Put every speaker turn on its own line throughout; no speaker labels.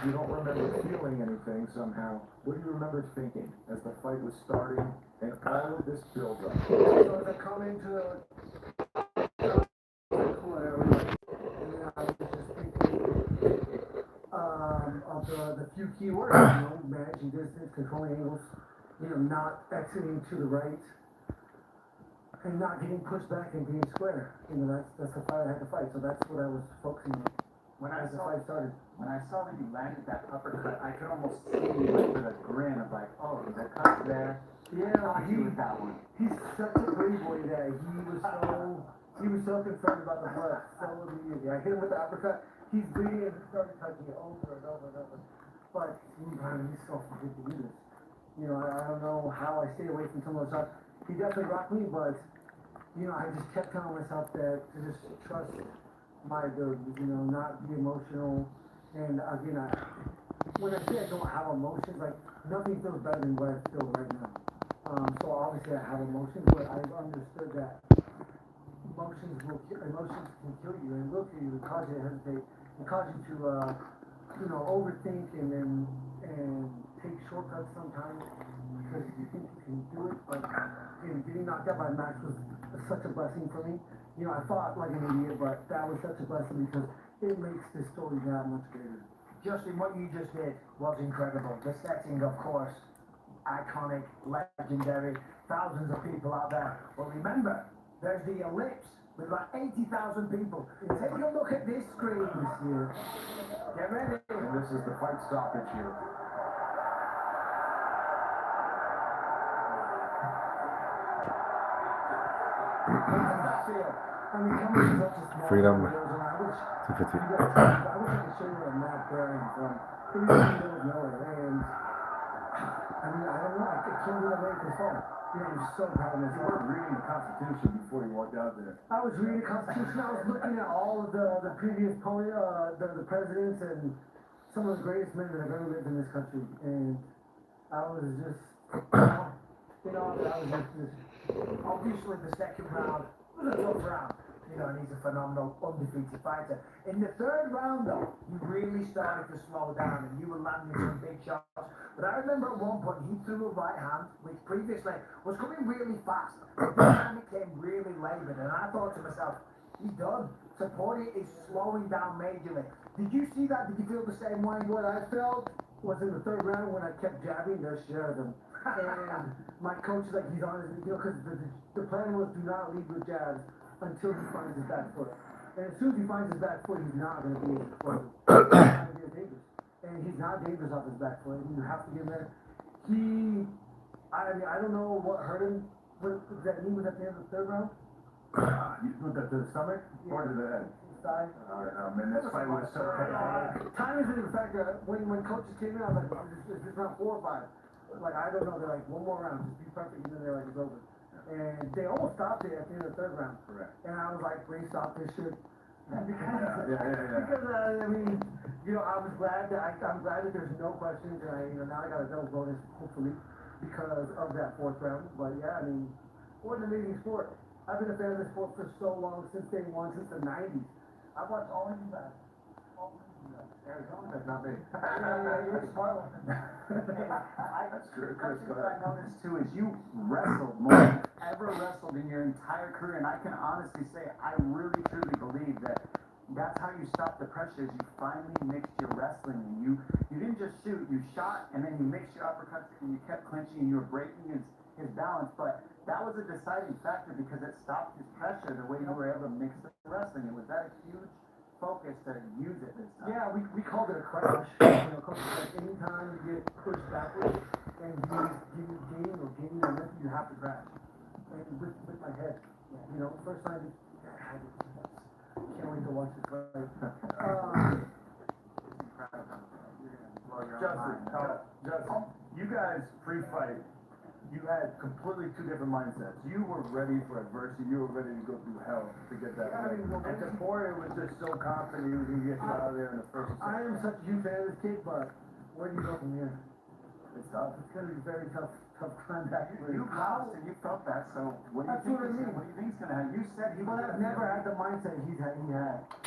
you don't remember feeling anything somehow. What do you remember thinking as the fight was starting and all of this build-up?
So as I come into whatever, and then I was just thinking of the few key words, managing distance, controlling angles, not exiting to the right, and not getting pushed back and being square. That's the fight I had to fight. So that's what I was focusing on as the fight started.
When I saw that you landed that uppercut, I could almost see you with a grin of like, oh, the cut's there.
Yeah,
with that one.
He's such a brave boy that he was so concerned about the blood so immediately. I hit him with the uppercut. He's bleeding and he started touching it over and over and over. But he's so freaking to do this. I don't know how I stayed away from some of those shots. He definitely rocked me, but I just kept telling myself that to just trust my ability, not be emotional. And again, when I say I don't have emotions, like nothing feels better than what I feel right now. So obviously I have emotions, but I've understood that emotions can kill you and will kill you and cause you to hesitate and cause you to overthink and take shortcuts sometimes because you think you can do it. But getting knocked out by a match was such a blessing for me. I fought like an idiot, but that was such a blessing because it makes this story that much greater.
Justin, what you just did was incredible. The setting, of course, iconic, legendary, thousands of people out there. But remember, there's the ellipse with about 80,000 people. Take a look at this screen this year. Get ready.
And this is the fight stoppage here.
Freedom.
I wish
Sympathy.
I could show you a map there and from in the middle of nowhere. And I don't know. I can't believe I made this far. I'm so proud of
You
myself.
weren't reading the Constitution before you walked out there.
I was reading the Constitution. I was looking at all of the previous the presidents and some of the greatest men that have ever lived in this country. And I was just, I was just
Obviously, the second round was a tough round. And he's a phenomenal, undefeated fighter. In the third round, though, you really started to slow down and you were landing some big shots. But I remember at one point he threw a right hand, which previously was coming really fast. But this time it came really laboured, and I thought to myself, he's done. Sapori is slowing down majorly. Did you see that? Did you feel the same way?
what I felt was in the third round when I kept jabbing the shit out of him. And my coach is like, he's on his, because the plan was do not lead with jabs until he finds his back foot. And as soon as he finds his back foot, he's not going to be able to close it. He's not going to be dangerous. And he's not dangerous off his back foot. You have to get him there. I don't know what hurt him. That knee was at the end of the third round.
You put that to the stomach or to the head?
Side.
Man, this fight was so chaotic.
Time isn't in fact when coaches came in, I was like, is this round 4 or 5? Like, I don't know. They're like, one more round, just be perfect, and then they're like, it's over. And they almost stopped it at the end of the third round.
Correct.
And I was like, please stop this shit. Because
Yeah.
I mean, I'm glad that there's no questions, and now I got a double bonus, hopefully, because of that fourth round. But yeah, I mean, what an amazing sport. I've been a fan of this sport for so long, since day one, since the 90s. I've watched all of you guys.
Arizona, that's not me.
You're a smart one.
That's true. Chris, go
What I
ahead.
noticed too is you wrestled more than you've ever wrestled in your entire career, and I can honestly say I really truly believe that that's how you stopped the pressure. Is you finally mixed your wrestling, and you didn't just shoot, you shot, and then you mixed your uppercuts, and you kept clinching, and you were breaking his balance. But that was a deciding factor because it stopped his pressure. The way you were able to mix the wrestling, it was that a huge focus to use it this time.
Yeah, we called it a crash. Coach was like, anytime you get pushed backwards and you gain momentum, you have to crash. And with my head, first time, I can't wait to watch this fight.
Justin, you guys pre-fight, you had completely two different mindsets. You were ready for adversity. You were ready to go through hell to get that win. And Taporia was just so confident he was going to get you out of there in the first.
I am such a huge fan of this kid, but where do you go from here?
It's tough.
It's going to be very tough contact.
You lost and you felt that, so what do you think is going to happen? You said he
But I've never had the mindset he had.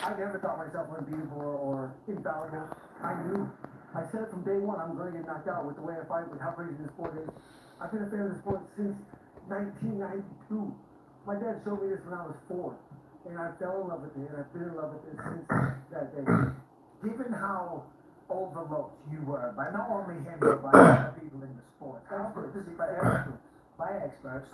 I never thought myself unbeatable or infallible. I knew I said it from day one, I'm gonna get knocked out with the way I fight, with how crazy the sport is. I've been a fan of the sport since 1992. My dad showed me this when I was 4, and I fell in love with it, and I've been in love with it since that day.
Given how overlooked you were by not only him but by other people in the sport, how good does it feel? By experts.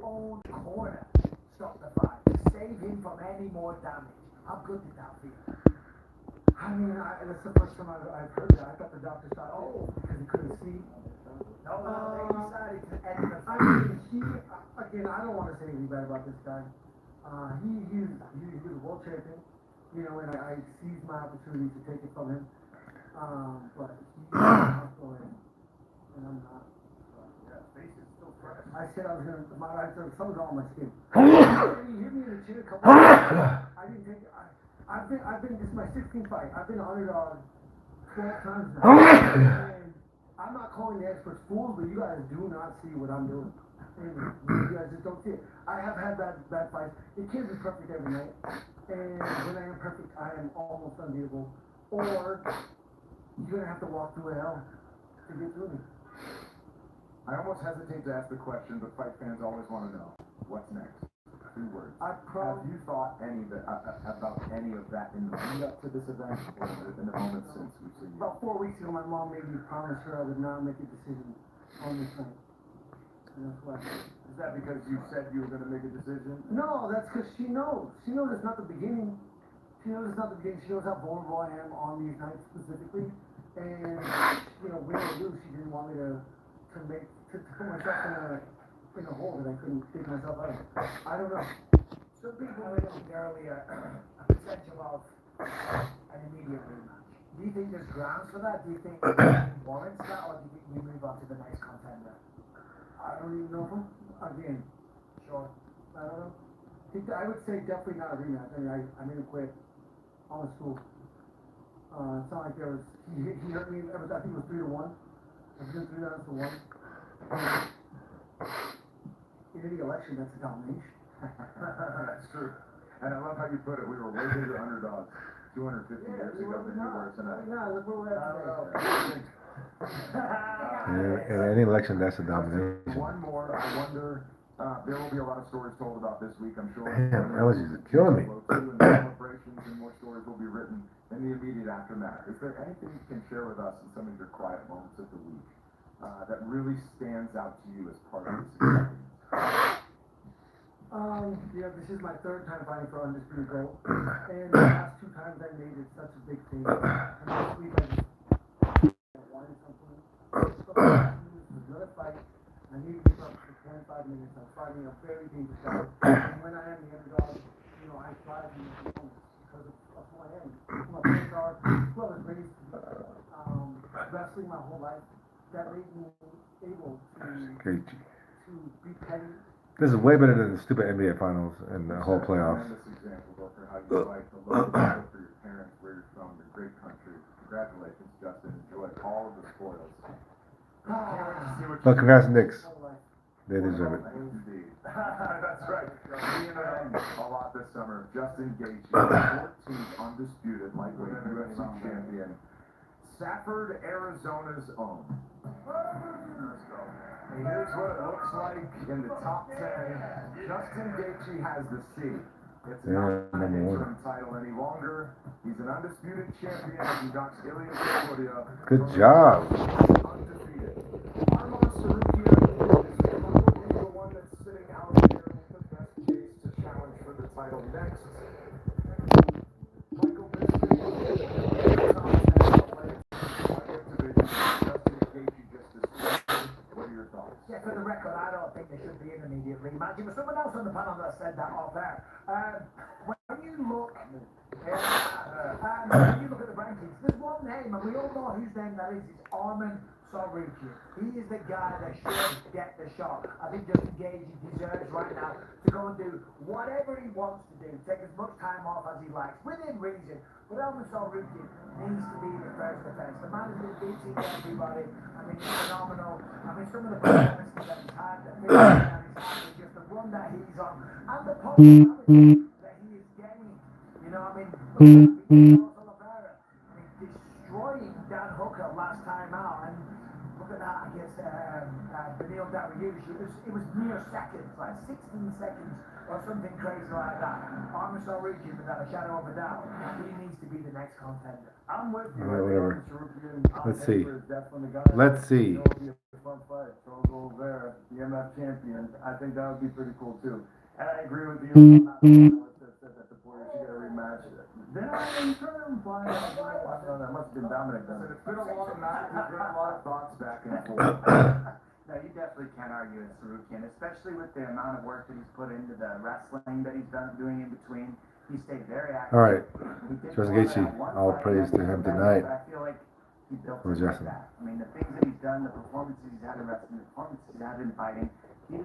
Own corner stopped the fight to save him from any more damage. How good did that feel?
I mean, that's the first time I've heard that. I thought the doctor thought, because he couldn't see.
No, they decided to end the
I
fight.
mean, again, I don't want to say anything bad about this guy. He was a world champion, you know, and I seized my opportunity to take it from him. But he's not going, and I'm not.
Yeah, face is still fresh.
I said I was gonna, something's wrong with my skin. He hit me in the chin a couple of times. I didn't take it. I've been, this is my 16th fight. I've been underdog 12 times now. And I'm not calling the experts fools, but you guys do not see what I'm doing. And you guys just don't see it. I have had bad fights. It can't be perfect every night. And when I am perfect, I am almost unbeatable. Or you're gonna have to walk through hell to get through me.
I almost hesitate to ask the question, but fight fans always want to know, what's next? 2 words. Have you thought about any of that in the lead up to this event, or in the moment since we've seen you?
About 4 weeks ago, my mom made me promise her I would not make a decision on this night. And that's why.
Is that because you said you were going to make a decision?
No, that's because she knows. She knows it's not the beginning. She knows it's not the beginning. She knows how vulnerable I am on these nights specifically. And, you know, win or lose, she didn't want me to put myself in a hole that I couldn't dig myself out of. I don't know.
Some people mentioned earlier a potential of an immediate rematch. Do you think there's grounds for that? Do you think it warrants that, or do you think we move on to the next contender?
I don't even know. Again,
Sure.
I don't know. I would say definitely not a rematch. I mean, I made him quit on the stool. It's not like there was, he hurt me, I think it was 3-1. I was doing 3 rounds to 1. In any election, that's a domination.
That's true. And I love how you put it. We were way bigger underdogs 250 years ago than you were tonight.
No, look where we're at today.
In any election, that's a domination.
One more. I wonder, there will be a lot of stories told about this week, I'm sure.
Damn, allergies are killing me.
And celebrations and more stories will be written in the immediate aftermath. Is there anything you can share with us in some of your quiet moments of the week that really stands out to you as part of this experience?
Yeah, this is my 3rd time fighting for Undisputed Gold. And the last 2 times I made it such a big thing. And this week I just wanted something. Another fight. I needed to give up for 25 minutes. I'm fighting a very dangerous guy. And when I am the underdog, you know, I thrive in these moments because of who I am. Who my parents are, who I was raised wrestling my whole life. That made me able to be petty.
This is way better than the stupid NBA finals and the whole playoffs.
Tremendous example of how you fight the love for your parents, where you're from, your great country. Congratulations, Justin. Enjoy all of the spoils.
But congrats, Knicks. They deserve it.
Indeed. That's right. Being a lot this summer. Justin Gaethje, 14th undisputed lightweight UFC champion. Safford, Arizona's own. And here's what it looks like in the top 10. Justin Gaethje has the C. It's not an interim title any longer. He's an undisputed champion as he knocks Ilya Topuria.
Good job.
Undefeated. Arman Sarukian is probably the one that's sitting out here with the best case to challenge for the title next. Michael Bisping, top 10 Justin Gaethje just described. What are your thoughts?
Yeah, for the record, I don't think there should be an immediate rematch. There was someone else on the panel that said that off air. When you look at the rankings, there's one name, and we all know whose name that is. It's Arman Sarukian. He is the guy that should get the shot. I think Justin Gaethje deserves right now to go and do whatever he wants to do, take as much time off as he likes, within reason. But Arman Sarukian needs to be the first defense. The man has been beating everybody. I mean, he's phenomenal. I mean, some of the performances that he's had, on, and the popularity that he is gaining. You know, I mean, destroying Dan Hooker last time out, and look at that, I guess, Benil Dariush, it was mere seconds, like 16 seconds or something crazy like that. I'm so rigid without a shadow of a doubt. He needs to be the next contender.
I'm with you.
Alright, whatever. Let's see.
Let's
Let's see.
It would be a fun fight. Charles Oliveira, the MF champion. I think that would be pretty cool too. And I agree with you. I'm not the one that the Poirier should get a rematch. Then I'm trying to imply that that must have been Dominic then. It's been a long night. There's been a lot of thoughts back and forth.
No, you definitely can't argue with Sarukian, especially with the amount of work that he's put into the wrestling that he's doing in between. He stayed very active.
All right.
He did
Charles
go on
Gaethje,
that one
all
fight,
praise to
and
him
I
tonight.
feel like he built
For
it like
Justin.
that. I mean, the things that he's done, the performances he's had in wrestling, the performances he's had in fighting,